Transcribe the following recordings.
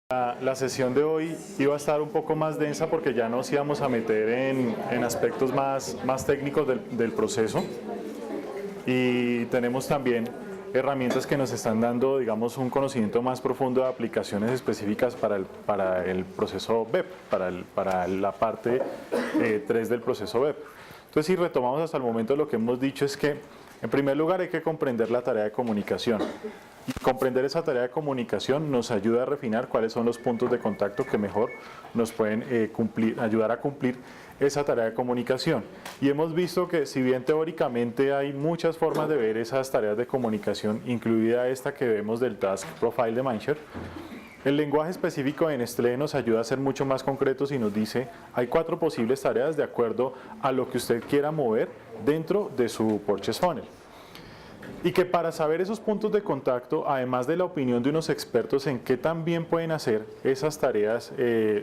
La sesión de hoy iba a estar un poco más densa porque ya nos íbamos a meter en aspectos más técnicos del proceso, y tenemos también herramientas que nos están dando, digamos, un conocimiento más profundo de aplicaciones específicas para el proceso BEP, para la parte 3 del proceso BEP. Entonces, si retomamos hasta el momento, lo que hemos dicho es que, en primer lugar, hay que comprender la tarea de comunicación. Y comprender esa tarea de comunicación nos ayuda a refinar cuáles son los puntos de contacto que mejor nos pueden ayudar a cumplir esa tarea de comunicación. Y hemos visto que, si bien teóricamente hay muchas formas de ver esas tareas de comunicación, incluida esta que vemos del Task Profile de Mindshare, el lenguaje específico de Nestlé nos ayuda a ser mucho más concretos y nos dice: hay 4 posibles tareas de acuerdo a lo que usted quiera mover dentro de su Purchase Funnel. Y que para saber esos puntos de contacto, además de la opinión de unos expertos en qué tan bien pueden hacer esas tareas,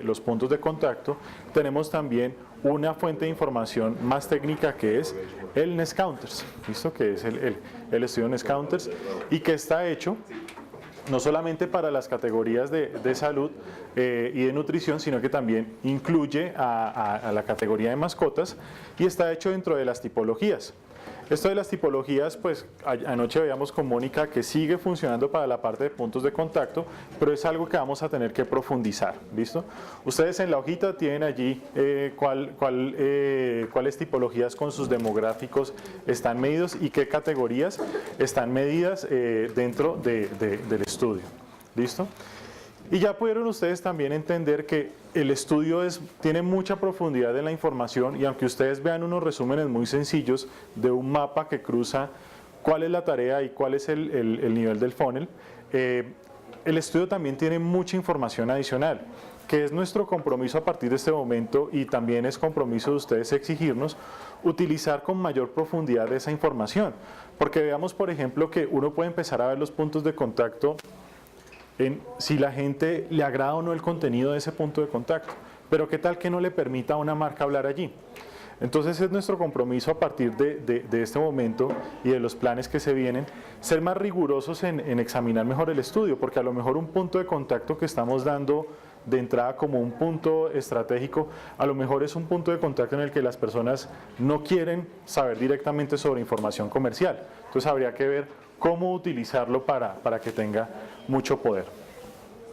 los puntos de contacto, tenemos también una fuente de información más técnica, que es el NestCounters, ¿listo? Que es el estudio NestCounters, y que está hecho no solamente para las categorías de salud y de nutrición, sino que también incluye a la categoría de mascotas, y está hecho dentro de las tipologías. Esto de las tipologías, pues anoche veíamos con Mónica que sigue funcionando para la parte de puntos de contacto, pero es algo que vamos a tener que profundizar, ¿listo? Ustedes en la hojita tienen allí cuáles tipologías con sus demográficos están medidos y qué categorías están medidas dentro del estudio, ¿listo? Y ya pudieron ustedes también entender que el estudio tiene mucha profundidad en la información, y aunque ustedes vean unos resúmenes muy sencillos de un mapa que cruza cuál es la tarea y cuál es el nivel del funnel, el estudio también tiene mucha información adicional, que es nuestro compromiso a partir de este momento, y también es compromiso de ustedes exigirnos utilizar con mayor profundidad esa información. Porque veamos, por ejemplo, que uno puede empezar a ver los puntos de contacto si la gente le agrada o no el contenido de ese punto de contacto, pero qué tal que no le permita a una marca hablar allí. Entonces es nuestro compromiso a partir de este momento y de los planes que se vienen, ser más rigurosos en examinar mejor el estudio, porque a lo mejor un punto de contacto que estamos dando de entrada como un punto estratégico, a lo mejor es un punto de contacto en el que las personas no quieren saber directamente sobre información comercial. Entonces habría que ver cómo utilizarlo para que tenga mucho poder.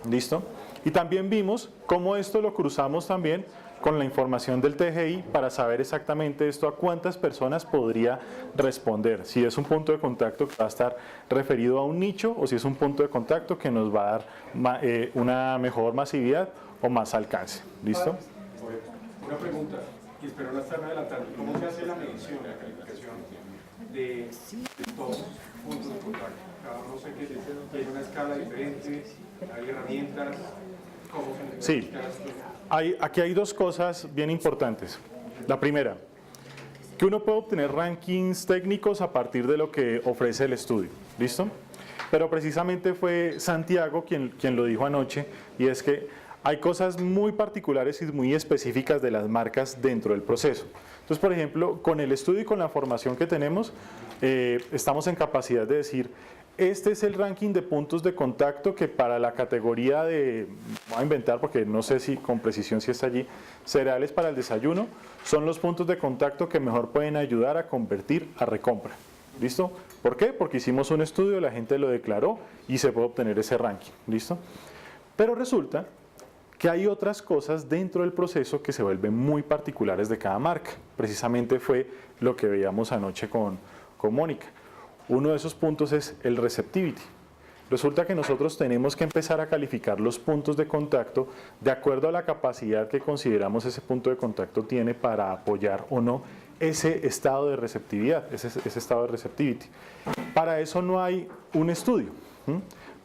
¿Listo? Y también vimos cómo esto lo cruzamos también con la información del TGI para saber exactamente esto a cuántas personas podría responder, si es un punto de contacto que va a estar referido a un nicho, o si es un punto de contacto que nos va a dar una mejor masividad o más alcance. ¿Listo? Una pregunta, y espero no estarme adelantando: ¿cómo se hace la medición, la calificación de todos los puntos de contacto? Cada uno sé que tiene una escala diferente, hay herramientas. ¿Cómo se Sí, aquí hay 2 cosas bien importantes. La primera, que uno puede obtener rankings técnicos a partir de lo que ofrece el estudio, ¿listo? Pero precisamente fue Santiago quien lo dijo anoche, y es que hay cosas muy particulares y muy específicas de las marcas dentro del proceso. Entonces, por ejemplo, con el estudio y con la formación que tenemos, estamos en capacidad de decir: este es el ranking de puntos de contacto que para la categoría voy a inventar porque no sé si con precisión si está allí, cereales para el desayuno, son los puntos de contacto que mejor pueden ayudar a convertir a recompra. ¿Listo? ¿Por qué? Porque hicimos un estudio, la gente lo declaró y se puede obtener ese ranking. ¿Listo? Pero resulta que hay otras cosas dentro del proceso que se vuelven muy particulares de cada marca. Precisamente fue lo que veíamos anoche con Mónica. Uno de esos puntos es el receptivity. Resulta que nosotros tenemos que empezar a calificar los puntos de contacto de acuerdo a la capacidad que consideramos ese punto de contacto tiene para apoyar o no ese estado de receptividad, ese estado de receptivity. Para eso no hay un estudio.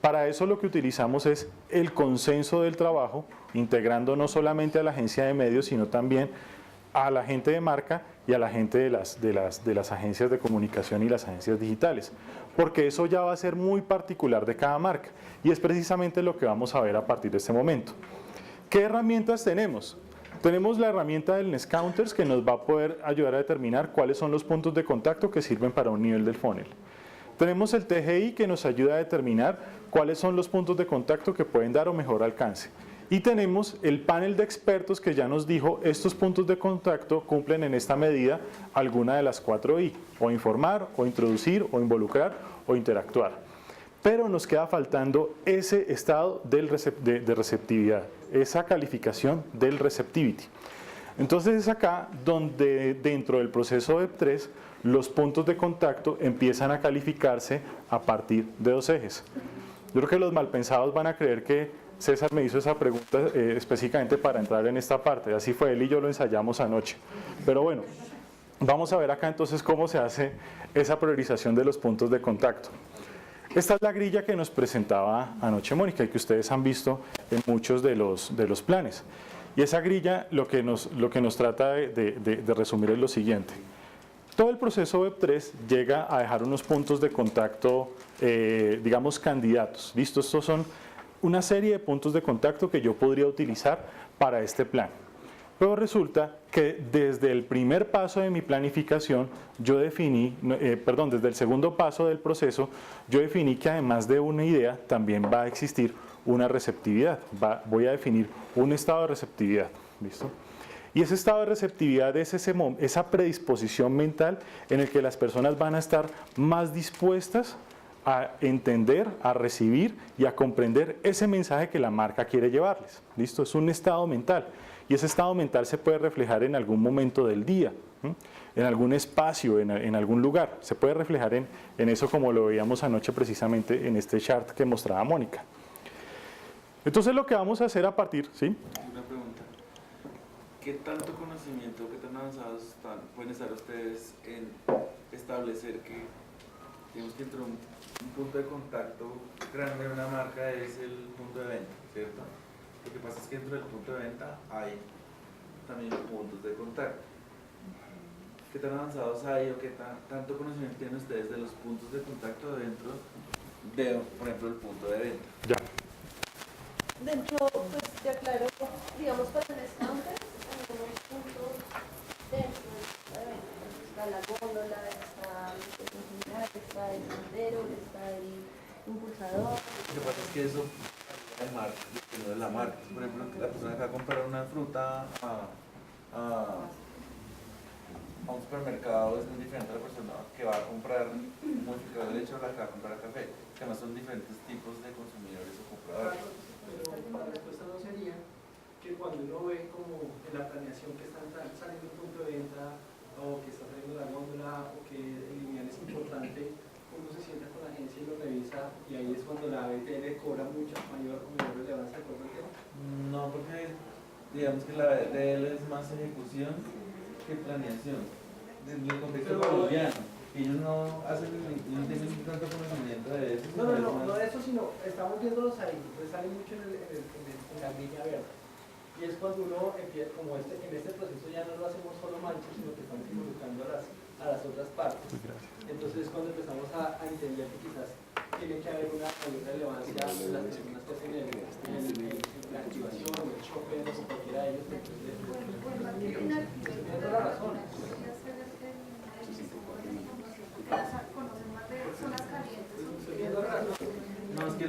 Para eso lo que utilizamos es el consenso del trabajo, integrando no solamente a la agencia de medios, sino también a la gente de marca y a la gente de las agencias de comunicación y las agencias digitales, porque eso ya va a ser muy particular de cada marca, y es precisamente lo que vamos a ver a partir de este momento. ¿Qué herramientas tenemos? Tenemos la herramienta del NestCounters, que nos va a poder ayudar a determinar cuáles son los puntos de contacto que sirven para un nivel del funnel. Tenemos el TGI, que nos ayuda a determinar cuáles son los puntos de contacto que pueden dar o mejor alcance. Y tenemos el panel de expertos que ya nos dijo estos puntos de contacto cumplen en esta medida alguna de las 4I, o informar, o introducir, o involucrar, o interactuar. Pero nos queda faltando ese estado de receptividad, esa calificación del receptivity. Entonces es acá donde dentro del proceso Web3 los puntos de contacto empiezan a calificarse a partir de dos ejes. Yo creo que los malpensados van a creer que César me hizo esa pregunta específicamente para entrar en esta parte, así fue, él y yo lo ensayamos anoche. Pero bueno, vamos a ver acá entonces cómo se hace esa priorización de los puntos de contacto. Esta es la grilla que nos presentaba anoche Mónica y que ustedes han visto en muchos de los planes. Y esa grilla lo que nos trata de resumir es lo siguiente. Todo el proceso Web3 llega a dejar unos puntos de contacto, digamos, candidatos. ¿Listo? Estos son una serie de puntos de contacto que yo podría utilizar para este plan. Pero resulta que desde el primer paso de mi planificación, yo definí, desde el segundo paso del proceso, yo definí que además de una idea, también va a existir una receptividad. Voy a definir un estado de receptividad. ¿Listo? Y ese estado de receptividad es esa predisposición mental en el que las personas van a estar más dispuestas a entender, a recibir y a comprender ese mensaje que la marca quiere llevarles. ¿Listo? Es un estado mental. Y ese estado mental se puede reflejar en algún momento del día, en algún espacio, en algún lugar. Se puede reflejar en eso como lo veíamos anoche precisamente en este chart que mostraba Mónica. Entonces lo que vamos a hacer a partir, ¿sí? Una pregunta. ¿Qué tanto conocimiento, qué tan avanzados pueden estar ustedes en establecer que, digamos que entre un punto de contacto grande de una marca es el punto de venta, ¿cierto? Lo que pasa es que dentro del punto de venta hay también puntos de contacto. ¿Qué tan avanzados hay o qué tanto conocimiento tienen ustedes de los puntos de contacto dentro de, por ejemplo, el punto de venta? Ya. Dentro, pues te aclaro, digamos para el counter, hay unos puntos dentro del evento. Está la góndola, está el consumidor, está el sendero, está el impulsador. Lo que pasa es que eso es marca, no es la marca. Por ejemplo, la persona que va a comprar una fruta a un supermercado es muy diferente a la persona que va a comprar un modificador de leche o la que va a comprar café, que además son diferentes tipos de consumidores o compradores. Pero la respuesta no sería que cuando uno ve como en la planeación que está saliendo un punto de venta o que está saliendo la góndola o que el lineal es importante, uno se sienta con la agencia y lo revisa y ahí es cuando la BTL cobra mucha mayor relevancia por el tema. No, porque digamos que la BTL es más ejecución que planeación. En el contexto colombiano, ellos no tienen tanto conocimiento de eso. No de eso, sino estamos viéndolos ahí, pues sale mucho en la grilla verde. Y es cuando uno empieza, como en este proceso ya no lo hacemos solo mancho, sino que estamos involucrando a las otras partes. Entonces es cuando empezamos a entender que quizás tiene que haber una mayor relevancia en las personas que hacen la activación o el shopping o cualquiera de ellos. Tiene toda la razón. No, es que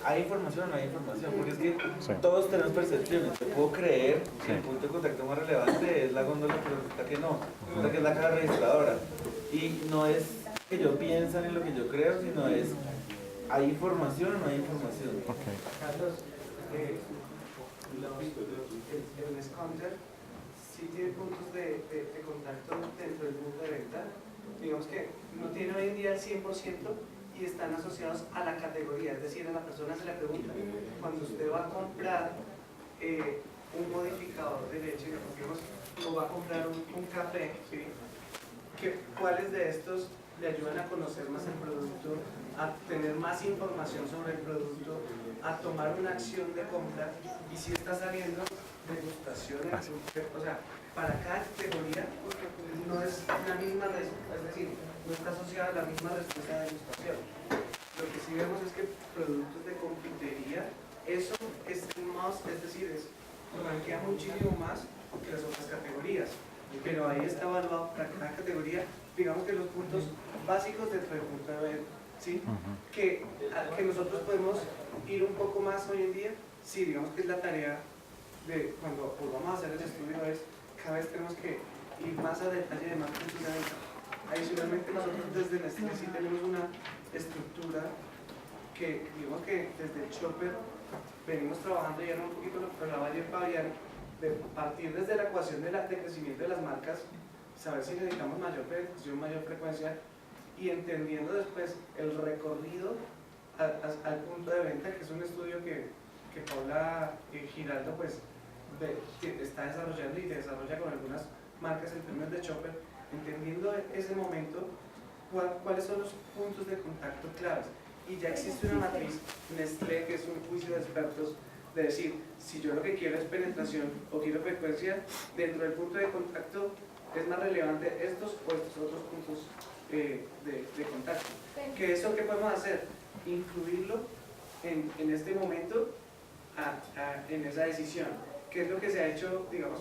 hay información o no hay información, porque es que todos tenemos percepciones. Yo puedo creer que el punto de contacto más relevante es la góndola, pero resulta que no, resulta que es la caja registradora. Y no es que yo piense en lo que yo creo, sino es, ¿hay información o no hay información? Carlos, el Scounter sí tiene puntos de contacto dentro del punto de venta. Digamos que no tiene hoy en día el 100% y están asociados a la categoría, es decir, a la persona se le pregunta, cuando usted va a comprar un modificador de leche, digamos, o va a comprar un café, ¿sí? ¿Cuáles de estos le ayudan a conocer más el producto, a tener más información sobre el producto, a tomar una acción de compra? Y si está saliendo degustaciones, o sea, para cada categoría no es la misma respuesta, es decir, no está asociada a la misma respuesta de degustación. Lo que sí vemos es que productos de confitería, eso es más, es decir, ranquea muchísimo más que las otras categorías. Pero ahí está evaluado para cada categoría, digamos que los puntos básicos dentro del punto de ¿sí? Que nosotros podemos ir un poco más hoy en día, sí, digamos que es la tarea de cuando vamos a hacer el estudio, es cada vez tenemos que ir más a detalle de más puntos de venta. Adicionalmente, nosotros desde Nestlé sí tenemos una estructura que, digamos que desde el Chopper venimos trabajando ya un poquito lo que hablaba ayer Fabián, de partir desde la ecuación de crecimiento de las marcas, saber si necesitamos mayor penetración, mayor frecuencia, y entendiendo después el recorrido al punto de venta, que es un estudio que Paula Giraldo pues, está desarrollando y desarrolla con algunas marcas en términos de Chopper, entendiendo ese momento cuáles son los puntos de contacto claves. Y ya existe una matriz Nestlé, que es un juicio de expertos, de decir, si yo lo que quiero es penetración o quiero frecuencia, dentro del punto de contacto es más relevante estos o estos otros puntos de contacto. ¿Qué es lo que podemos hacer? Incluirlo en este momento en esa decisión. ¿Qué es lo que se ha hecho, digamos,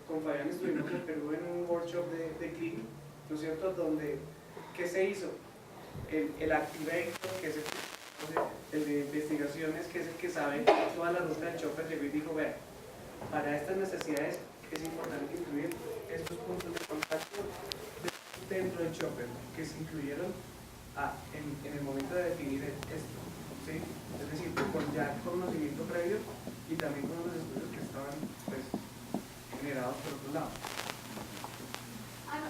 con Fabián estuvimos en Perú en un workshop de Clean, ¿no es cierto?, donde, ¿qué se hizo? El Activator, que es el de investigaciones, que es el que sabe toda la ruta del Chopper, llegó y dijo, vea, para estas necesidades es importante incluir estos puntos de contacto dentro del Chopper, que se incluyeron en el momento de definir esto, ¿sí? Es decir, con ya conocimiento previo y también con los estudios que estaban pues, generados por otro lado.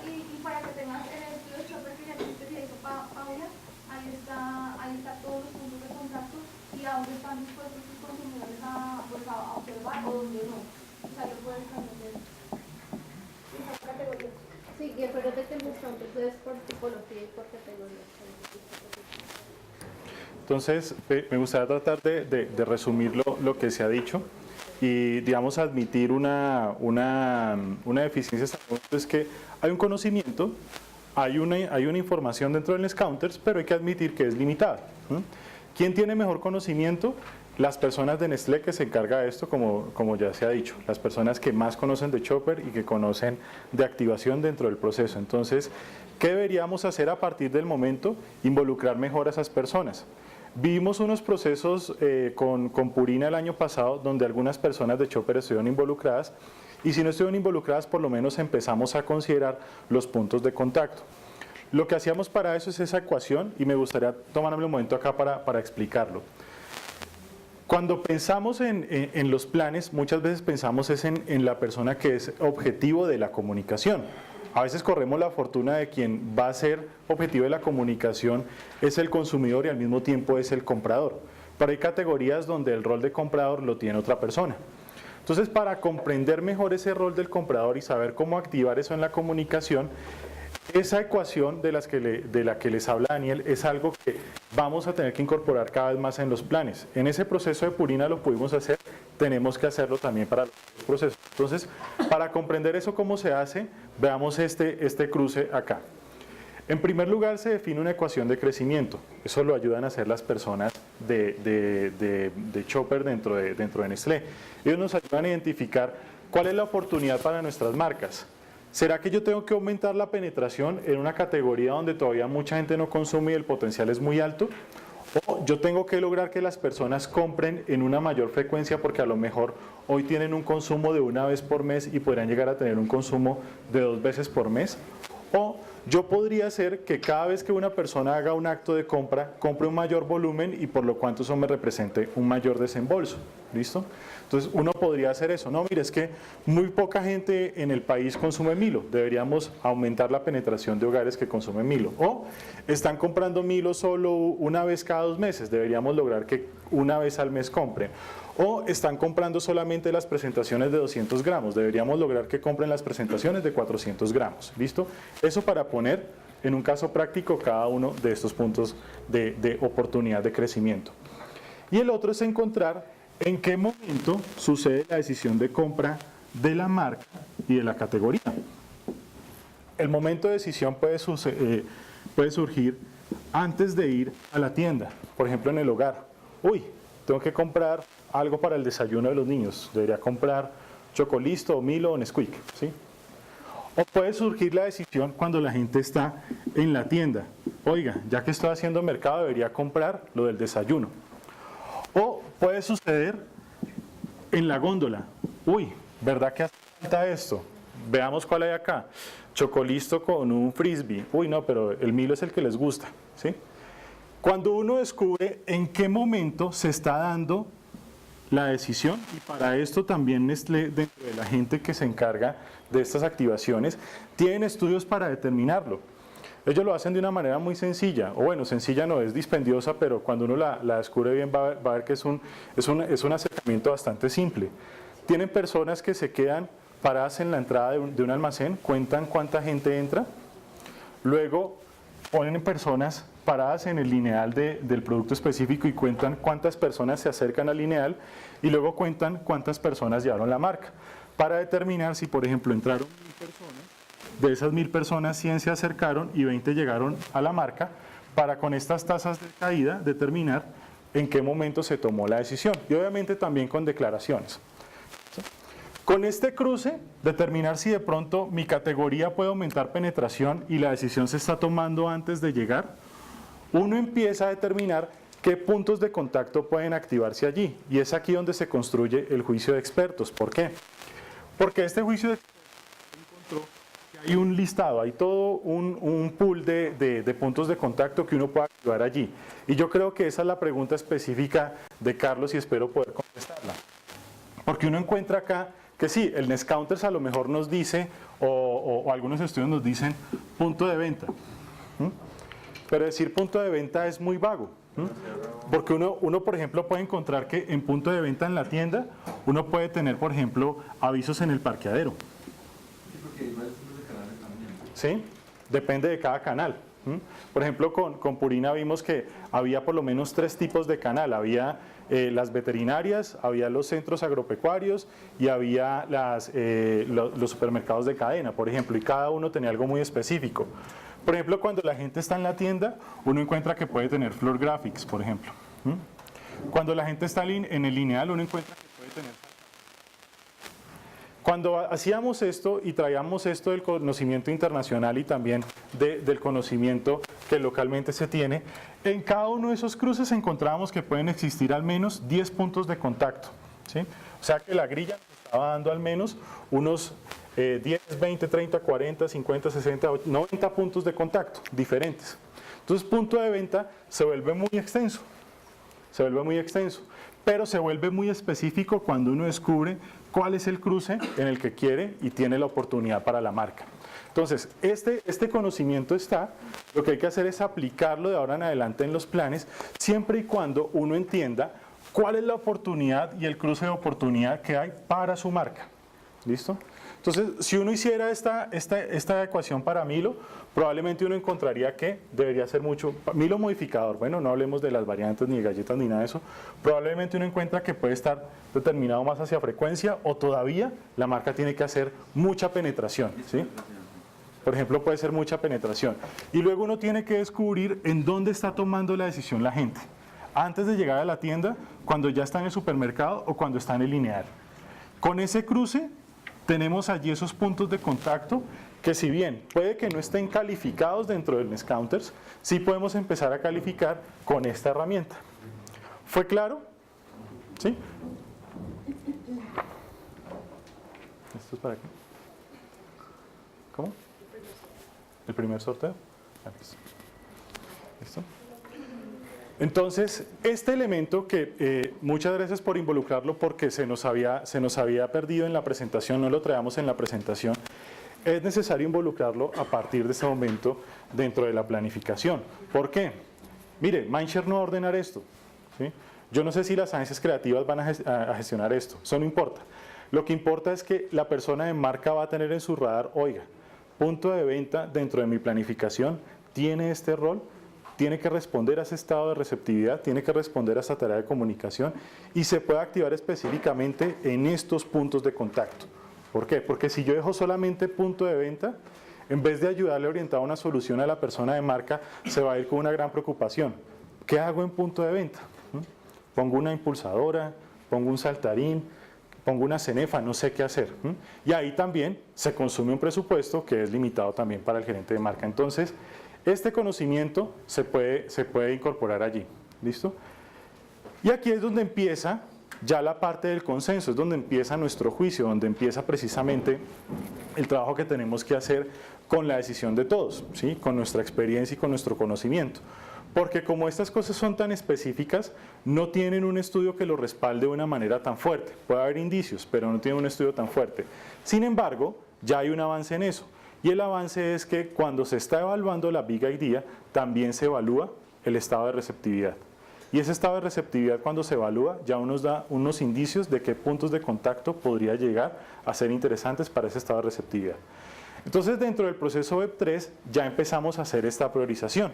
Y para que tengas el estudio Chopper que ya hizo Paula, ahí está todos los puntos de contacto y a dónde están dispuestos sus consumidores a observar o dónde no. O sea, lo puedes cambiar esa categoría. Sí, y acuérdate que el entonces es por tipología y por categoría. Entonces, me gustaría tratar de resumir lo que se ha dicho y, digamos, admitir una deficiencia. Es que hay un conocimiento, hay una información dentro del Counters, pero hay que admitir que es limitada. ¿Quién tiene mejor conocimiento? Las personas de Nestlé que se encarga de esto, como ya se ha dicho, las personas que más conocen de Chopper y que conocen de activación dentro del proceso. Entonces, ¿qué deberíamos hacer a partir del momento? Involucrar mejor a esas personas. Vimos unos procesos con Purina el año pasado donde algunas personas de Chopper estuvieron involucradas y si no estuvieron involucradas por lo menos empezamos a considerar los puntos de contacto. Lo que hacíamos para eso es esa ecuación y me gustaría tomarme un momento acá para explicarlo. Cuando pensamos en los planes, muchas veces pensamos en la persona que es objetivo de la comunicación. A veces corremos la fortuna de quien va a ser objetivo de la comunicación es el consumidor y al mismo tiempo es el comprador. Pero hay categorías donde el rol de comprador lo tiene otra persona. Entonces, para comprender mejor ese rol del comprador y saber cómo activar eso en la comunicación, esa ecuación de la que les habla Daniel es algo que vamos a tener que incorporar cada vez más en los planes. En ese proceso de Purina lo pudimos hacer, tenemos que hacerlo también para los procesos. Entonces, para comprender eso cómo se hace, veamos este cruce acá. En primer lugar, se define una ecuación de crecimiento. Eso lo ayudan a hacer las personas de Chopper dentro de Nestlé. Ellos nos ayudan a identificar cuál es la oportunidad para nuestras marcas. ¿Será que yo tengo que aumentar la penetración en una categoría donde todavía mucha gente no consume y el potencial es muy alto? ¿O yo tengo que lograr que las personas compren en una mayor frecuencia porque a lo mejor hoy tienen un consumo de una vez por mes y podrían llegar a tener un consumo de 2 veces por mes? ¿O yo podría hacer que cada vez que una persona haga un acto de compra, compre un mayor volumen y por lo cuanto eso me represente un mayor desembolso? ¿Listo? Entonces uno podría hacer eso. No, mire, es que muy poca gente en el país consume Milo. Deberíamos aumentar la penetración de hogares que consumen Milo. O están comprando Milo solo una vez cada 2 meses. Deberíamos lograr que una vez al mes compren. O están comprando solamente las presentaciones de 200 gramos. Deberíamos lograr que compren las presentaciones de 400 gramos. ¿Listo? Eso para poner en un caso práctico cada uno de estos puntos de oportunidad de crecimiento. Y el otro es encontrar en qué momento sucede la decisión de compra de la marca y de la categoría. El momento de decisión puede surgir antes de ir a la tienda, por ejemplo en el hogar. Uy, tengo que comprar algo para el desayuno de los niños, debería comprar Chocolisto o Milo o Nesquik, ¿sí? O puede surgir la decisión cuando la gente está en la tienda. Oiga, ya que estoy haciendo mercado, debería comprar lo del desayuno. O puede suceder en la góndola. Uy, ¿verdad que hace falta esto? Veamos cuál hay acá. Chocolisto con un frisbee. Uy, no, pero el Milo es el que les gusta, ¿sí? Cuando uno descubre en qué momento se está dando la decisión, y para esto también Nestlé, dentro de la gente que se encarga de estas activaciones, tienen estudios para determinarlo. Ellos lo hacen de una manera muy sencilla, o bueno, sencilla no, es dispendiosa, pero cuando uno la descubre bien va a ver que es un acercamiento bastante simple. Tienen personas que se quedan paradas en la entrada de un almacén, cuentan cuánta gente entra, luego ponen personas paradas en el lineal del producto específico y cuentan cuántas personas se acercan al lineal y luego cuentan cuántas personas llevaron la marca, para determinar si, por ejemplo, entraron 1000 personas, de esas 1000 personas 100 se acercaron y 20 llegaron a la marca, para con estas tasas de caída determinar en qué momento se tomó la decisión, y obviamente también con declaraciones. Con este cruce, determinar si de pronto mi categoría puede aumentar penetración y la decisión se está tomando antes de llegar, uno empieza a determinar qué puntos de contacto pueden activarse allí. Y es aquí donde se construye el juicio de expertos. ¿Por qué? Porque este juicio de expertos encontró que hay un listado, hay todo un pool de puntos de contacto que uno puede activar allí. Y yo creo que esa es la pregunta específica de Carlos y espero poder contestarla. Porque uno encuentra acá que sí, el NestCounters a lo mejor nos dice, o algunos estudios nos dicen, punto de venta. Pero decir punto de venta es muy vago. Porque uno, por ejemplo, puede encontrar que en punto de venta en la tienda, uno puede tener, por ejemplo, avisos en el parqueadero. ¿Sí? Depende de cada canal. Por ejemplo, con Purina vimos que había por lo menos 3 tipos de canal. Había las veterinarias, había los centros agropecuarios y había los supermercados de cadena, por ejemplo, y cada uno tenía algo muy específico. Por ejemplo, cuando la gente está en la tienda, uno encuentra que puede tener floor graphics, por ejemplo. Cuando la gente está en el lineal, uno encuentra que puede tener... Cuando hacíamos esto y traíamos esto del conocimiento internacional y también del conocimiento que localmente se tiene, en cada uno de esos cruces encontrábamos que pueden existir al menos 10 puntos de contacto, ¿sí? O sea que la grilla nos estaba dando al menos unos 10, 20, 30, 40, 50, 60, 90 puntos de contacto diferentes. Entonces, punto de venta se vuelve muy extenso, pero se vuelve muy específico cuando uno descubre cuál es el cruce en el que quiere y tiene la oportunidad para la marca. Entonces, este conocimiento está, lo que hay que hacer es aplicarlo de ahora en adelante en los planes, siempre y cuando uno entienda cuál es la oportunidad y el cruce de oportunidad que hay para su marca. ¿Listo? Entonces, si uno hiciera esta ecuación para Milo, probablemente uno encontraría que debería ser mucho, Milo modificador, bueno, no hablemos de las variantes ni de galletas ni nada de eso, probablemente uno encuentra que puede estar determinado más hacia frecuencia o todavía la marca tiene que hacer mucha penetración, ¿sí? Por ejemplo, puede ser mucha penetración. Y luego uno tiene que descubrir en dónde está tomando la decisión la gente, antes de llegar a la tienda, cuando ya está en el supermercado o cuando está en el lineal. Con ese cruce, tenemos allí esos puntos de contacto que, si bien puede que no estén calificados dentro del NestCounters, sí podemos empezar a calificar con esta herramienta. ¿Fue claro? ¿Sí? ¿Esto es para qué? ¿Cómo? ¿El primer sorteo? ¿Listo? Entonces, este elemento que muchas gracias por involucrarlo porque se nos había perdido en la presentación, no lo traíamos en la presentación, es necesario involucrarlo a partir de ese momento dentro de la planificación. ¿Por qué? Mire, Mindshare no va a ordenar esto, ¿sí? Yo no sé si las agencias creativas van a gestionar esto, eso no importa. Lo que importa es que la persona de marca va a tener en su radar, oiga, punto de venta dentro de mi planificación tiene este rol, tiene que responder a ese estado de receptividad, tiene que responder a esa tarea de comunicación y se puede activar específicamente en estos puntos de contacto. ¿Por qué? Porque si yo dejo solamente punto de venta, en vez de ayudarle a orientar una solución a la persona de marca, se va a ir con una gran preocupación. ¿Qué hago en punto de venta? ¿Pongo una impulsadora? ¿Pongo un saltarín? pongo una cenefa, no sé qué hacer. Y ahí también se consume un presupuesto que es limitado también para el gerente de marca. Entonces, este conocimiento se puede incorporar allí. ¿Listo? Y aquí es donde empieza ya la parte del consenso, es donde empieza nuestro juicio, donde empieza precisamente el trabajo que tenemos que hacer con la decisión de todos, ¿sí? Con nuestra experiencia y con nuestro conocimiento. Porque como estas cosas son tan específicas, no tienen un estudio que lo respalde de una manera tan fuerte. Puede haber indicios, pero no tiene un estudio tan fuerte. Sin embargo, ya hay un avance en eso. Y el avance es que cuando se está evaluando la Big Idea, también se evalúa el estado de receptividad. Y ese estado de receptividad, cuando se evalúa, ya nos da unos indicios de qué puntos de contacto podría llegar a ser interesantes para ese estado de receptividad. Entonces, dentro del proceso Web3 ya empezamos a hacer esta priorización.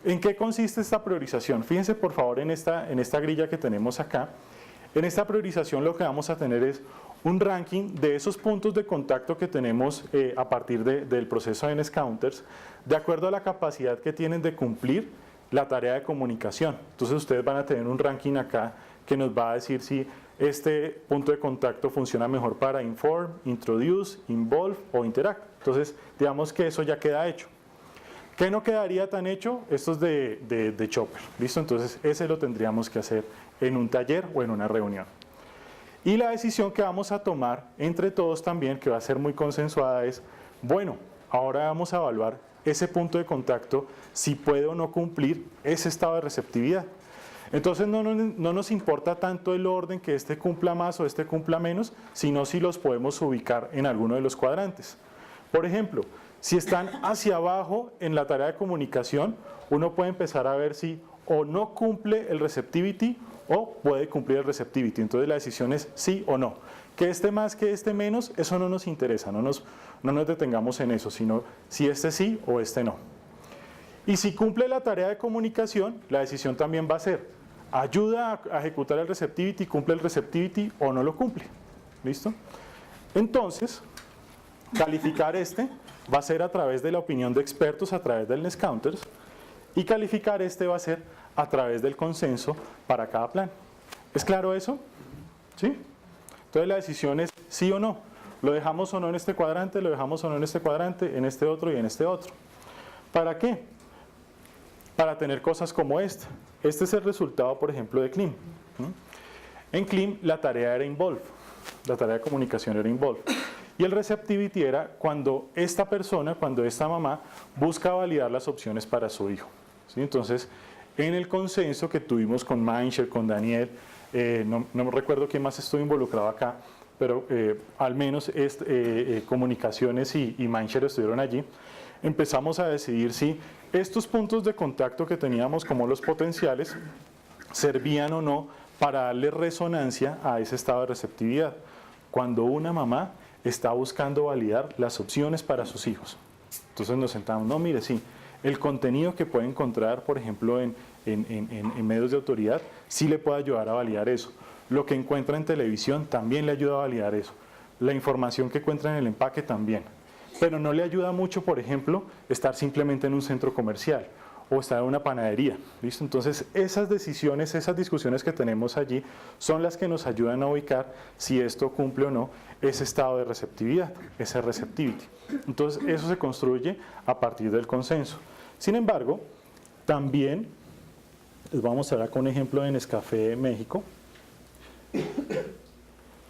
¿En qué consiste esta priorización? Fíjense por favor en esta grilla que tenemos acá. En esta priorización lo que vamos a tener es un ranking de esos puntos de contacto que tenemos a partir del proceso de NSCounters, de acuerdo a la capacidad que tienen de cumplir la tarea de comunicación. Entonces ustedes van a tener un ranking acá que nos va a decir si este punto de contacto funciona mejor para inform, introduce, involve o interact. Entonces digamos que eso ya queda hecho. ¿Qué no quedaría tan hecho? Esto es de Chopper, ¿listo? Entonces ese lo tendríamos que hacer en un taller o en una reunión. Y la decisión que vamos a tomar entre todos también, que va a ser muy consensuada, es, bueno, ahora vamos a evaluar ese punto de contacto, si puede o no cumplir ese estado de receptividad. Entonces no nos importa tanto el orden, que este cumpla más o este cumpla menos, sino si los podemos ubicar en alguno de los cuadrantes. Por ejemplo, si están hacia abajo en la tarea de comunicación, uno puede empezar a ver si o no cumple el receptivity o puede cumplir el receptivity. Entonces la decisión es sí o no. Que este más, que este menos, eso no nos interesa, no nos detengamos en eso, sino si este sí o este no. Y si cumple la tarea de comunicación, la decisión también va a ser, ayuda a ejecutar el receptivity, cumple el receptivity o no lo cumple. ¿Listo? Entonces, calificar este va a ser a través de la opinión de expertos, a través del NSCounters, y calificar este va a ser a través del consenso para cada plan. ¿Es claro eso? ¿Sí? Entonces la decisión es sí o no. ¿Lo dejamos o no en este cuadrante? ¿Lo dejamos o no en este cuadrante? En este otro y en este otro. ¿Para qué? Para tener cosas como esta. Este es el resultado, por ejemplo, de CLIM. En CLIM la tarea era involve. La tarea de comunicación era involve. Y el receptivity era cuando esta persona, cuando esta mamá busca validar las opciones para su hijo. ¿Sí? Entonces, en el consenso que tuvimos con Mindshare, con Daniel, no recuerdo quién más estuvo involucrado acá, pero al menos comunicaciones y Mindshare estuvieron allí. Empezamos a decidir si estos puntos de contacto que teníamos como los potenciales servían o no para darle resonancia a ese estado de receptividad. Cuando una mamá está buscando validar las opciones para sus hijos. Entonces nos sentamos, no, mire, sí, el contenido que puede encontrar, por ejemplo, en medios de autoridad, sí le puede ayudar a validar eso. Lo que encuentra en televisión también le ayuda a validar eso. La información que encuentra en el empaque también. Pero no le ayuda mucho, por ejemplo, estar simplemente en un centro comercial o estar en una panadería. ¿Listo? Entonces, esas decisiones, esas discusiones que tenemos allí son las que nos ayudan a ubicar si esto cumple o no ese estado de receptividad, ese receptivity. Entonces, eso se construye a partir del consenso. Sin embargo, también, les vamos a dar con un ejemplo de Nescafé México.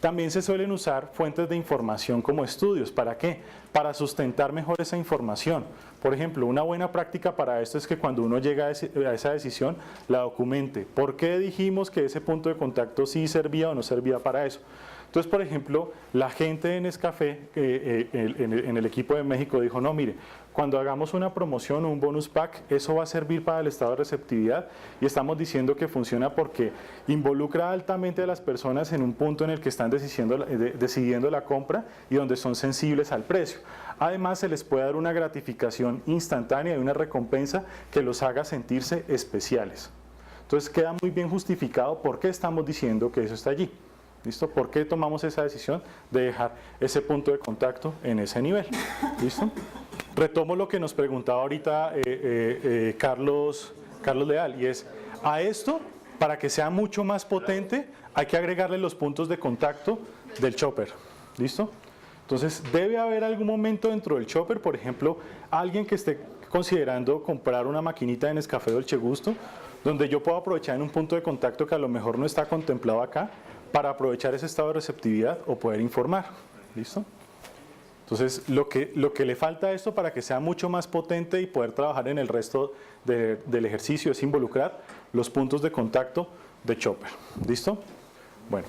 También se suelen usar fuentes de información como estudios. ¿Para qué? Para sustentar mejor esa información. Por ejemplo, una buena práctica para esto es que cuando uno llega a esa decisión, la documente. ¿Por qué dijimos que ese punto de contacto sí servía o no servía para eso? Entonces, por ejemplo, la gente de Nescafé, en el equipo de México, dijo, no, mire, cuando hagamos una promoción o un bonus pack, eso va a servir para el estado de receptividad y estamos diciendo que funciona porque involucra altamente a las personas en un punto en el que están decidiendo la compra y donde son sensibles al precio. Además, se les puede dar una gratificación instantánea y una recompensa que los haga sentirse especiales. Entonces, queda muy bien justificado por qué estamos diciendo que eso está allí. ¿Listo? ¿Por qué tomamos esa decisión de dejar ese punto de contacto en ese nivel? ¿Listo? Retomo lo que nos preguntaba ahorita Carlos Leal, y es, a esto para que sea mucho más potente, hay que agregarle los puntos de contacto del chopper. ¿Listo? Entonces, debe haber algún momento dentro del chopper, por ejemplo, alguien que esté considerando comprar una maquinita de Nescafé Dolce Gusto, donde yo puedo aprovechar en un punto de contacto que a lo mejor no está contemplado acá, para aprovechar ese estado de receptividad o poder informar. ¿Listo? Entonces, lo que le falta a esto para que sea mucho más potente y poder trabajar en el resto del ejercicio es involucrar los puntos de contacto de chopper. ¿Listo? Bueno.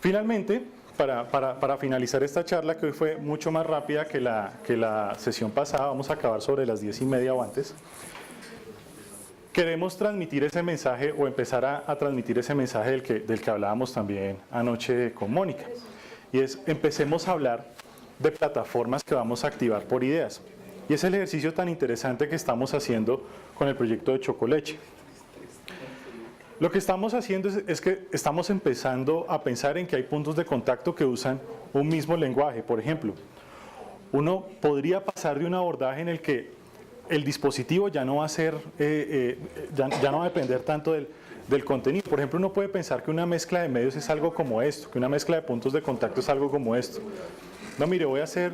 Finalmente, para finalizar esta charla, que hoy fue mucho más rápida que la sesión pasada, vamos a acabar sobre las 10:30 o antes. Queremos transmitir ese mensaje o empezar a transmitir ese mensaje del que hablábamos también anoche con Mónica. Y es, empecemos a hablar de plataformas que vamos a activar por ideas. Y es el ejercicio tan interesante que estamos haciendo con el proyecto de Chocoleche. Lo que estamos haciendo es que estamos empezando a pensar en que hay puntos de contacto que usan un mismo lenguaje. Por ejemplo, uno podría pasar de un abordaje en el que el dispositivo ya no va a ser, ya no va a depender tanto del contenido. Por ejemplo, uno puede pensar que una mezcla de medios es algo como esto, que una mezcla de puntos de contacto es algo como esto. No, mire, voy a hacer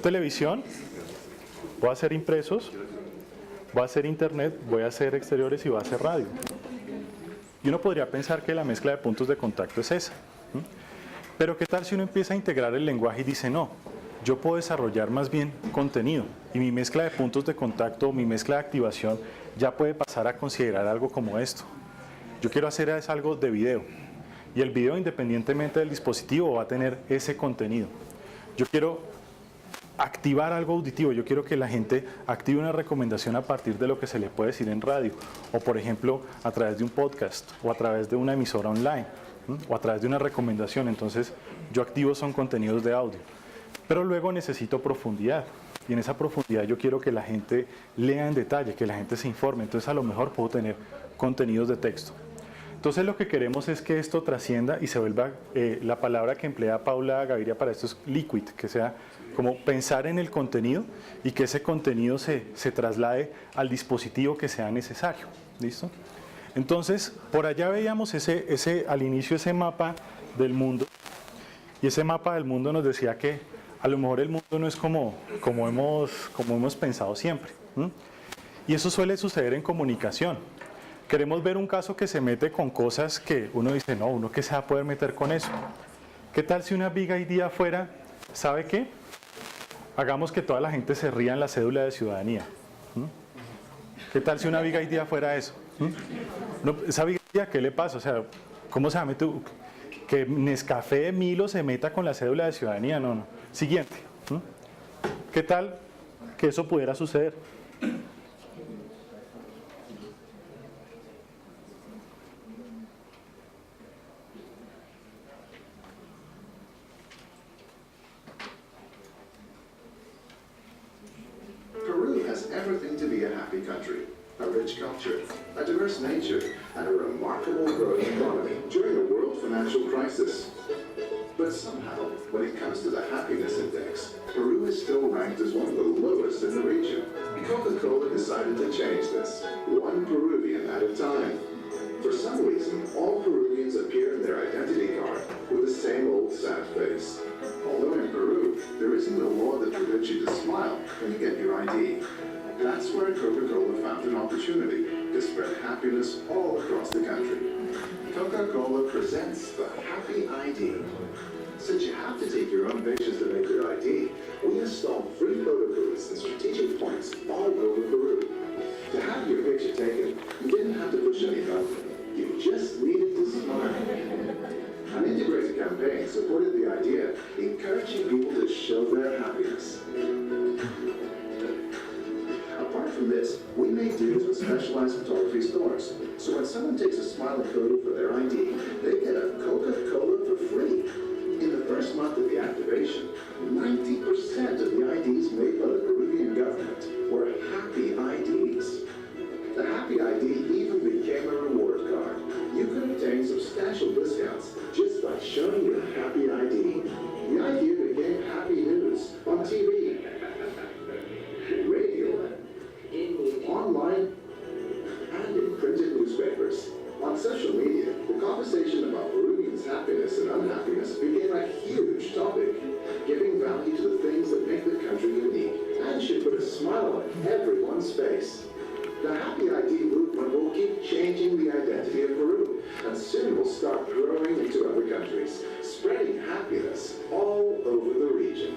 televisión, voy a hacer impresos, voy a hacer internet, voy a hacer exteriores y voy a hacer radio. Y uno podría pensar que la mezcla de puntos de contacto es esa. Pero ¿qué tal si uno empieza a integrar el lenguaje y dice, no, yo puedo desarrollar más bien contenido y mi mezcla de puntos de contacto, mi mezcla de activación ya puede pasar a considerar algo como esto? Yo quiero hacer algo de video y el video, independientemente del dispositivo, va a tener ese contenido. Yo quiero activar algo auditivo, yo quiero que la gente active una recomendación a partir de lo que se le puede decir en radio, o por ejemplo a través de un podcast, o a través de una emisora online, o a través de una recomendación. Entonces yo activo son contenidos de audio, pero luego necesito profundidad, y en esa profundidad yo quiero que la gente lea en detalle, que la gente se informe. Entonces a lo mejor puedo tener contenidos de texto. Entonces lo que queremos es que esto trascienda y se vuelva, la palabra que emplea Paula Gaviria para esto es liquid, que sea como pensar en el contenido y que ese contenido se traslade al dispositivo que sea necesario. ¿Listo? Entonces, por allá veíamos al inicio ese mapa del mundo, y ese mapa del mundo nos decía que a lo mejor el mundo no es como hemos pensado siempre. Y eso suele suceder en comunicación. Queremos ver un caso que se mete con cosas que uno dice, no, uno que se va a poder meter con eso. ¿Qué tal si una big idea fuera, ¿sabe qué? Hagamos que toda la gente se ría en la cédula de ciudadanía. ¿Qué tal si una big idea fuera eso? No, esa big idea, ¿qué le pasa? O sea, ¿cómo se va a meter? Que Nescafé Milo se meta con la cédula de ciudadanía. No. Siguiente. ¿Qué tal que eso pudiera suceder? Everything to be a happy country, a rich culture, a diverse nature, and a remarkable growing economy during a world financial crisis. But somehow, when it comes to the happiness index, Peru is still ranked as one of the lowest in the region. Coca-Cola decided to change this, one Peruvian at a time. For some reason, all Peruvians appear in their identity card with the same old sad face. Although in Peru, there isn't a law that forbids you to smile when you get your ID. That's where Coca-Cola found an opportunity to spread happiness all across the country. Coca-Cola presents the Happy ID. Since you have to take your own pictures to make your ID, we installed free photo booths and strategic points all over Peru. To have your picture taken, you didn't have to push any button. You just needed to smile. An integrated campaign supported the idea, encouraging people to show their happiness. Apart from this, we make deals with specialized photography stores. So when someone takes a smile photo for their ID, they get a Coca-Cola for free. In the first month of the activation, 90% of the IDs made by the Peruvian government were happy IDs. The Happy ID even became a reward card. You could obtain substantial discounts just by showing your Happy ID. The idea became happy news on TV, radio, online, printed newspapers. On social media, the conversation about Peruvians' happiness and unhappiness became a huge topic, giving value to the things that make the country unique and should put a smile on everyone's face. The Happy ID movement will keep changing the identity of Peru, and soon will start growing into other countries, spreading happiness all over the region.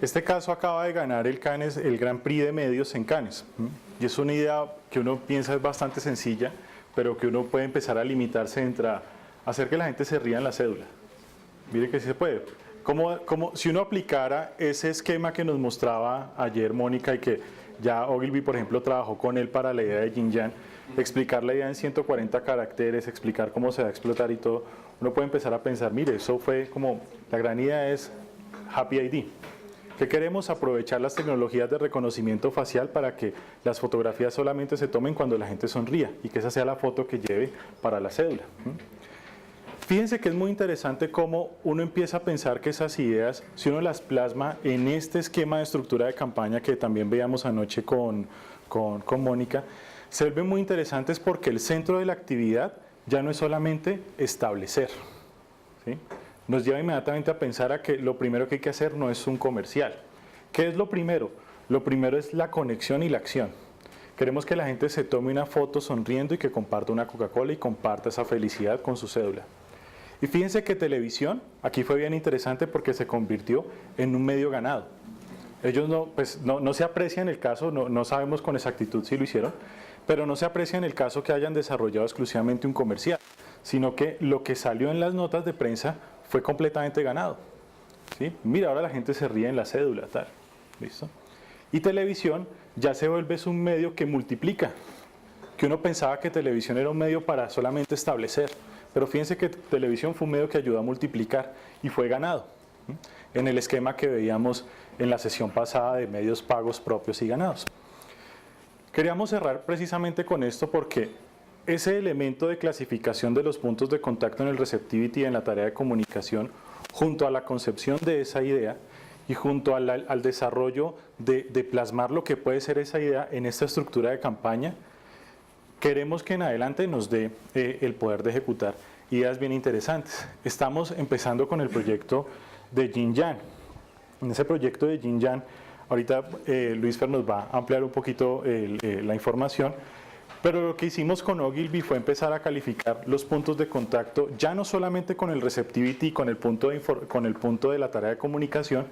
Este caso acaba de ganar el Cannes, el Grand Prix de Medios en Cannes. Y es una idea que uno piensa es bastante sencilla, pero que uno puede empezar a limitarse entre hacer que la gente se ría en la cédula. Mire que sí se puede. Si uno aplicara ese esquema que nos mostraba ayer Mónica y que ya Ogilvy, por ejemplo, trabajó con él para la idea de Xinjiang, explicar la idea en 140 caracteres, explicar cómo se va a explotar y todo, uno puede empezar a pensar, mire, eso fue como, la gran idea es Happy ID. ¿Qué queremos? Aprovechar las tecnologías de reconocimiento facial para que las fotografías solamente se tomen cuando la gente sonría y que esa sea la foto que lleve para la cédula. Fíjense que es muy interesante cómo uno empieza a pensar que esas ideas, si uno las plasma en este esquema de estructura de campaña que también veíamos anoche con Mónica, se vuelven muy interesantes porque el centro de la actividad ya no es solamente establecer, ¿sí? Nos lleva inmediatamente a pensar a que lo primero que hay que hacer no es un comercial. ¿Qué es lo primero? Lo primero es la conexión y la acción. Queremos que la gente se tome una foto sonriendo y que comparta una Coca-Cola y comparta esa felicidad con su cédula. Y fíjense que televisión, aquí fue bien interesante porque se convirtió en un medio ganado. Ellos no se aprecia en el caso, no sabemos con exactitud si lo hicieron, pero no se aprecia en el caso que hayan desarrollado exclusivamente un comercial, sino que lo que salió en las notas de prensa fue completamente ganado. ¿Sí? Mira, ahora la gente se ríe en la cédula, tal. ¿Listo? Y televisión ya se vuelve un medio que multiplica, que uno pensaba que televisión era un medio para solamente establecer, pero fíjense que televisión fue un medio que ayudó a multiplicar y fue ganado, en el esquema que veíamos en la sesión pasada de medios pagos propios y ganados. Queríamos cerrar precisamente con esto porque ese elemento de clasificación de los puntos de contacto en el receptivity en la tarea de comunicación, junto a la concepción de esa idea y junto al desarrollo de plasmar lo que puede ser esa idea en esta estructura de campaña, queremos que en adelante nos dé el poder de ejecutar ideas bien interesantes. Estamos empezando con el proyecto de Xinjiang. En ese proyecto de Xinjiang, ahorita Luis Fer nos va a ampliar un poquito la información, pero lo que hicimos con Ogilvy fue empezar a calificar los puntos de contacto, ya no solamente con el receptivity, con el punto de la tarea de comunicación,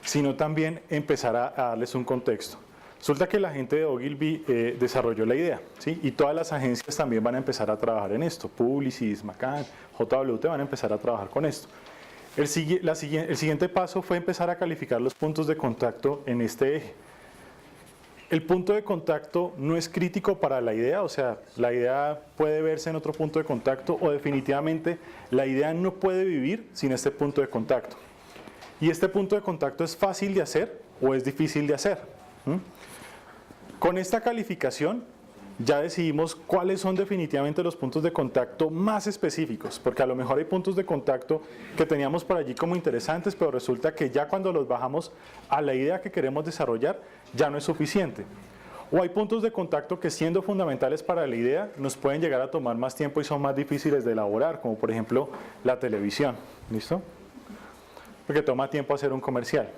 sino también empezar a darles un contexto. Resulta que la gente de Ogilvy desarrolló la idea, ¿sí? Y todas las agencias también van a empezar a trabajar en esto. Publicis, McCann, JWT van a empezar a trabajar con esto. El siguiente paso fue empezar a calificar los puntos de contacto en este eje. El punto de contacto no es crítico para la idea, o sea, la idea puede verse en otro punto de contacto o definitivamente la idea no puede vivir sin este punto de contacto. Y este punto de contacto es fácil de hacer o es difícil de hacer. Con esta calificación ya decidimos cuáles son definitivamente los puntos de contacto más específicos, porque a lo mejor hay puntos de contacto que teníamos por allí como interesantes, pero resulta que ya cuando los bajamos a la idea que queremos desarrollar, ya no es suficiente. O hay puntos de contacto que siendo fundamentales para la idea, nos pueden llegar a tomar más tiempo y son más difíciles de elaborar, como por ejemplo la televisión, ¿listo? Porque toma tiempo hacer un comercial.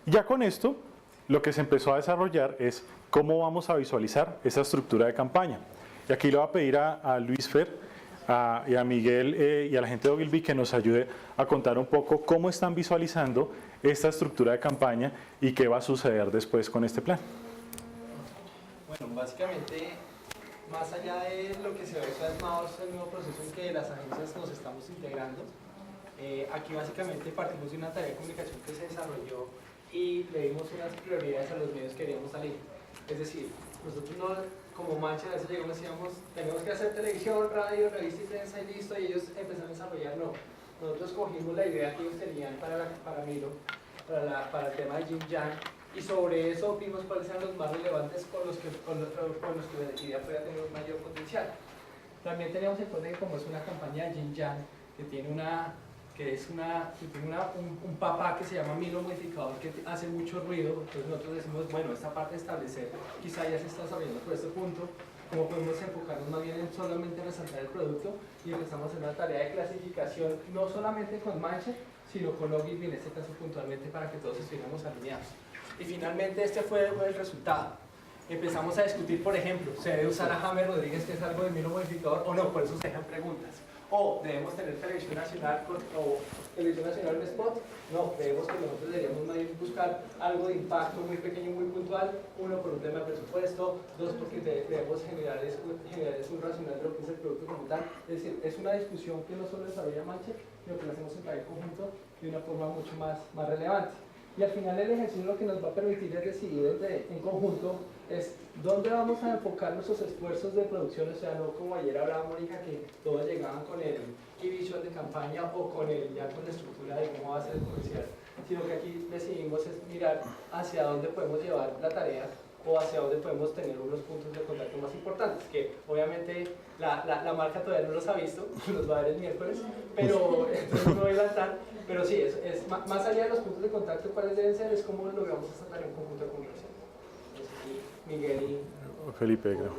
Y ya con esto, lo que se empezó a desarrollar es cómo vamos a visualizar esa estructura de campaña. Y aquí le voy a pedir a Luis Fer y a Miguel y a la gente de Ogilvy que nos ayude a contar un poco cómo están visualizando esta estructura de campaña y qué va a suceder después con este plan. Bueno, básicamente, más allá de lo que se ve plasmado, es el nuevo proceso en que las agencias nos estamos integrando. Aquí básicamente partimos de una tarea de comunicación que se desarrolló y le dimos unas prioridades a los medios que queríamos salir. Es decir, nosotros no, como Mancha, a veces llegamos y decíamos, tenemos que hacer televisión, radio, revista y prensa y listo, y ellos empezaron a desarrollar, no. Nosotros cogimos la idea que ellos tenían para Miro, para el tema de Xinjiang, y sobre eso vimos cuáles eran los más relevantes con los que la idea podía tener un mayor potencial. También teníamos en cuenta que como es una campaña de Xinjiang, que que es un papá que se llama Milo modificador que hace mucho ruido. Entonces nosotros decimos, bueno, esta parte de establecer quizá ya se está sabiendo por este punto, cómo podemos enfocarnos más bien en solamente resaltar el producto, y empezamos en una tarea de clasificación, no solamente con Mindshare, sino con Ogilvy, en este caso puntualmente, para que todos estuviéramos alineados. Y finalmente este fue el resultado. Empezamos a discutir, por ejemplo, ¿se debe usar a James Rodríguez, que es algo de Milo modificador, o no? Por eso se dejan preguntas. O debemos tener televisión nacional o televisión nacional en spot. No, creemos que nosotros deberíamos más bien buscar algo de impacto muy pequeño, muy puntual. Uno, por un tema de presupuesto. Dos, porque debemos generar un racional de lo que es el producto como tal. Es decir, es una discusión que no solo desarrolla Mindshare, sino que la hacemos en el conjunto de una forma mucho más relevante. Y al final el ejercicio lo que nos va a permitir es decidir en conjunto es dónde vamos a enfocar nuestros esfuerzos de producción, o sea, no como ayer hablaba Mónica, que todos llegaban con el key visual de campaña o con la estructura de cómo va a ser el comercial, sino que aquí decidimos es mirar hacia dónde podemos llevar la tarea o hacia dónde podemos tener unos puntos de contacto más importantes, que obviamente la marca todavía no los ha visto, los va a ver el miércoles, pero entonces no voy a adelantar, pero sí, es más allá de los puntos de contacto, cuáles deben ser, es cómo logramos esta tarea en conjunto de conversión. Miguel y Felipe, creo.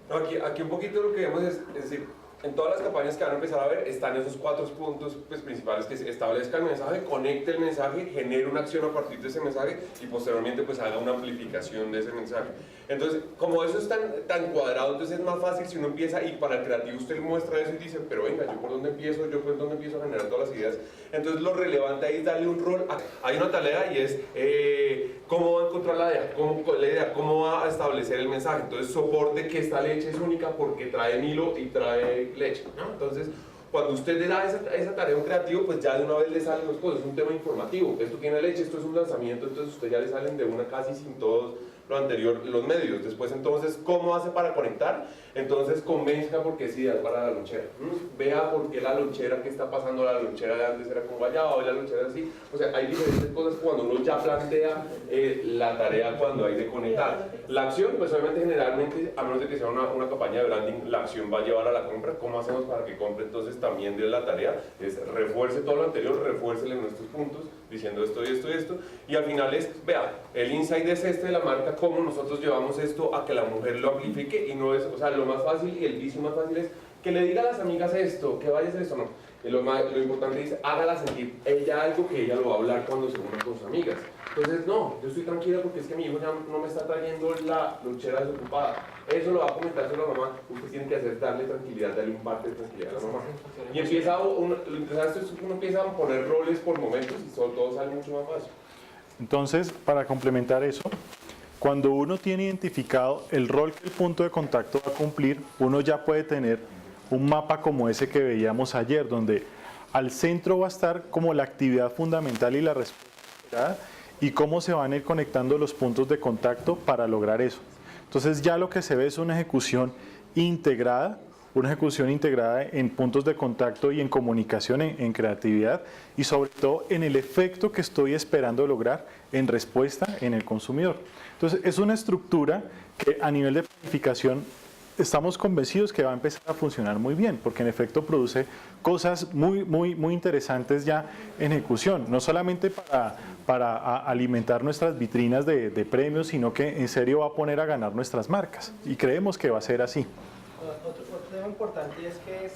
No, aquí un poquito lo que vemos es decir, en todas las campañas que van a empezar a ver están esos 4 puntos pues, principales, que establezca el mensaje, conecte el mensaje, genere una acción a partir de ese mensaje y posteriormente pues haga una amplificación de ese mensaje. Entonces, como eso es tan cuadrado, entonces es más fácil si uno empieza y para el creativo usted muestra eso y dice, pero venga, ¿yo por dónde empiezo? ¿Yo por dónde empiezo a generar todas las ideas? Entonces lo relevante ahí es darle un rol. Hay una tarea y es cómo va a encontrar la idea, cómo va a establecer el mensaje. Entonces soporte que esta leche es única porque trae Milo y trae leche, ¿no? Entonces cuando usted le da esa tarea a un creativo, pues ya de una vez le salen las cosas, es un tema informativo, esto tiene leche, esto es un lanzamiento, entonces usted ya le salen de una casi sin todos lo anterior, los medios. Después entonces, ¿cómo hace para conectar? Entonces convenzca porque es ideal para la lonchera. Vea por qué la lonchera, qué está pasando, la lonchera de antes era con guayaba, hoy la lonchera así. O sea, hay diferentes cosas cuando uno ya plantea la tarea cuando hay de conectar. La acción, pues obviamente generalmente, a menos de que sea una campaña de branding, la acción va a llevar a la compra. ¿Cómo hacemos para que compre? Entonces también de la tarea es refuerce todo lo anterior, refuércele nuestros puntos, diciendo esto y esto y esto. Y al final es, vea, el insight es este de la marca, cómo nosotros llevamos esto a que la mujer lo amplifique y no es, o sea, lo más fácil y el vicio más fácil es que le diga a las amigas esto, que vaya a hacer esto, no. Lo importante es, hágala sentir ella algo que ella lo va a hablar cuando se una con sus amigas. Entonces, no, yo estoy tranquila porque es que mi hijo ya no me está trayendo la lonchera desocupada. Eso lo va a comentar solo la mamá. Usted tiene que hacer, darle tranquilidad, darle un parte de tranquilidad a la mamá. Y empieza, lo interesante es que uno empieza a poner roles por momentos y todo sale mucho más fácil. Entonces, para complementar eso, cuando uno tiene identificado el rol que el punto de contacto va a cumplir, uno ya puede tener un mapa como ese que veíamos ayer, donde al centro va a estar como la actividad fundamental y la respuesta y cómo se van a ir conectando los puntos de contacto para lograr eso. Entonces ya lo que se ve es una ejecución integrada en puntos de contacto y en comunicación, en creatividad y sobre todo en el efecto que estoy esperando lograr en respuesta en el consumidor. Entonces es una estructura que a nivel de planificación estamos convencidos que va a empezar a funcionar muy bien, porque en efecto produce cosas muy interesantes ya en ejecución, no solamente para alimentar nuestras vitrinas de premios, sino que en serio va a poner a ganar nuestras marcas y creemos que va a ser así. Otro tema importante es que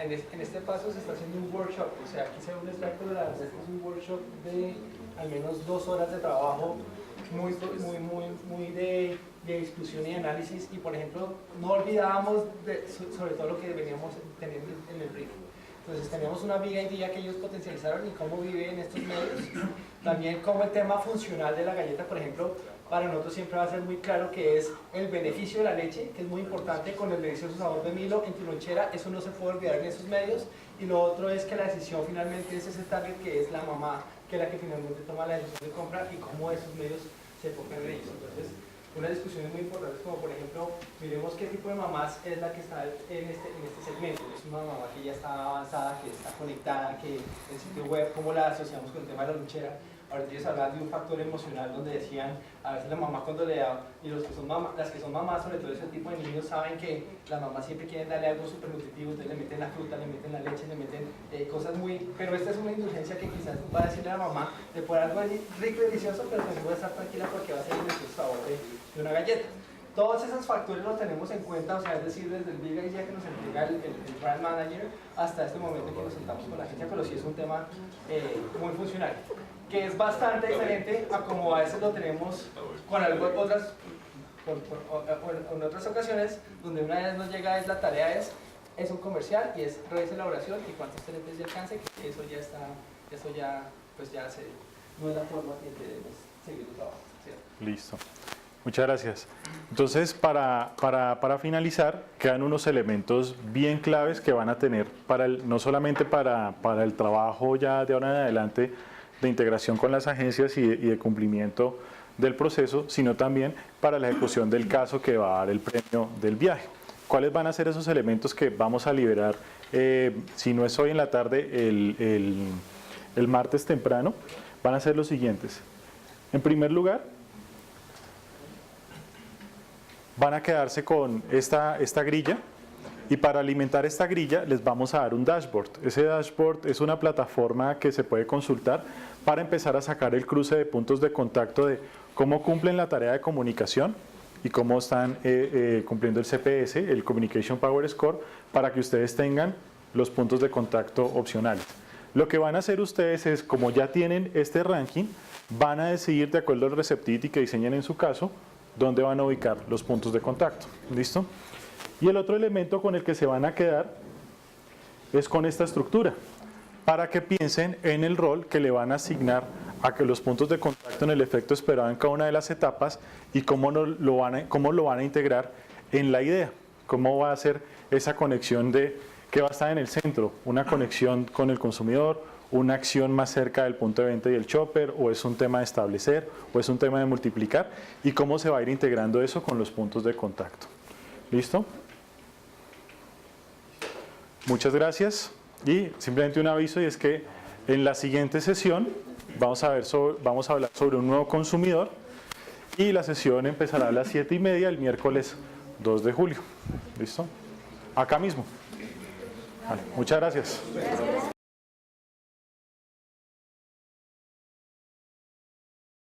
en este paso se está haciendo un workshop, o sea, aquí se ve un extracto de la receta, es un workshop de al menos 2 horas de trabajo muy de discusión y análisis, y por ejemplo no olvidábamos sobre todo lo que veníamos teniendo en el brief. Entonces teníamos una big idea que ellos potencializaron y cómo vive en estos medios, también como el tema funcional de la galleta, por ejemplo, para nosotros siempre va a ser muy claro que es el beneficio de la leche, que es muy importante, con el delicioso sabor de Milo en tu lonchera, eso no se puede olvidar en esos medios, y lo otro es que la decisión finalmente es ese target que es la mamá, que es la que finalmente toma la decisión de compra y cómo esos medios se enfocan en ellos. Entonces, unas discusiones muy importantes como por ejemplo, miremos qué tipo de mamás es la que está en este segmento. Es una mamá que ya está avanzada, que está conectada, que el sitio web, cómo la asociamos con el tema de la lonchera. ahorita ellos hablaban de un factor emocional donde decían, a veces la mamá cuando le da, y los que son las que son mamás, sobre todo ese tipo de niños, saben que las mamás siempre quieren darle algo súper nutritivo, entonces le meten la fruta, le meten la leche, le meten cosas muy, pero esta es una indulgencia que quizás va a decirle a la mamá, de poner algo rico y delicioso, pero también voy a estar tranquila porque va a ser el delicioso sabor de una galleta. Todos esos factores los tenemos en cuenta, o sea, es decir, desde el día que nos entrega el brand manager hasta este momento que nos sentamos con la agencia, pero sí es un tema muy funcional, que es bastante diferente a como a veces lo tenemos con en otras ocasiones, donde una vez nos llega la tarea es un comercial y es revise la oración y cuántos tenentes de alcance, que eso ya está, pues ya no es la forma que debemos seguir el trabajo, ¿cierto? Listo. Muchas gracias. Entonces, para finalizar, quedan unos elementos bien claves que van a tener no solamente para el trabajo ya de ahora en adelante de integración con las agencias y de cumplimiento del proceso, sino también para la ejecución del caso que va a dar el premio del viaje. ¿Cuáles van a ser esos elementos que vamos a liberar, si no es hoy en la tarde, el martes temprano? Van a ser los siguientes. En primer lugar, van a quedarse con esta grilla y para alimentar esta grilla les vamos a dar un dashboard. Ese dashboard es una plataforma que se puede consultar para empezar a sacar el cruce de puntos de contacto de cómo cumplen la tarea de comunicación y cómo están cumpliendo el CPS, el Communication Power Score, para que ustedes tengan los puntos de contacto opcionales. Lo que van a hacer ustedes es, como ya tienen este ranking, van a decidir de acuerdo al receptivity que diseñen en su caso, dónde van a ubicar los puntos de contacto. ¿Listo? Y el otro elemento con el que se van a quedar es con esta estructura, para que piensen en el rol que le van a asignar a que los puntos de contacto en el efecto esperado en cada una de las etapas y cómo lo van a integrar en la idea, cómo va a ser esa conexión que va a estar en el centro, una conexión con el consumidor, una acción más cerca del punto de venta y el shopper, o es un tema de establecer, o es un tema de multiplicar, y cómo se va a ir integrando eso con los puntos de contacto. ¿Listo? Muchas gracias, y simplemente un aviso, y es que en la siguiente sesión vamos a hablar sobre un nuevo consumidor, y la sesión empezará a las 7:30 el miércoles 2 de julio. ¿Listo? Acá mismo. Vale, muchas gracias.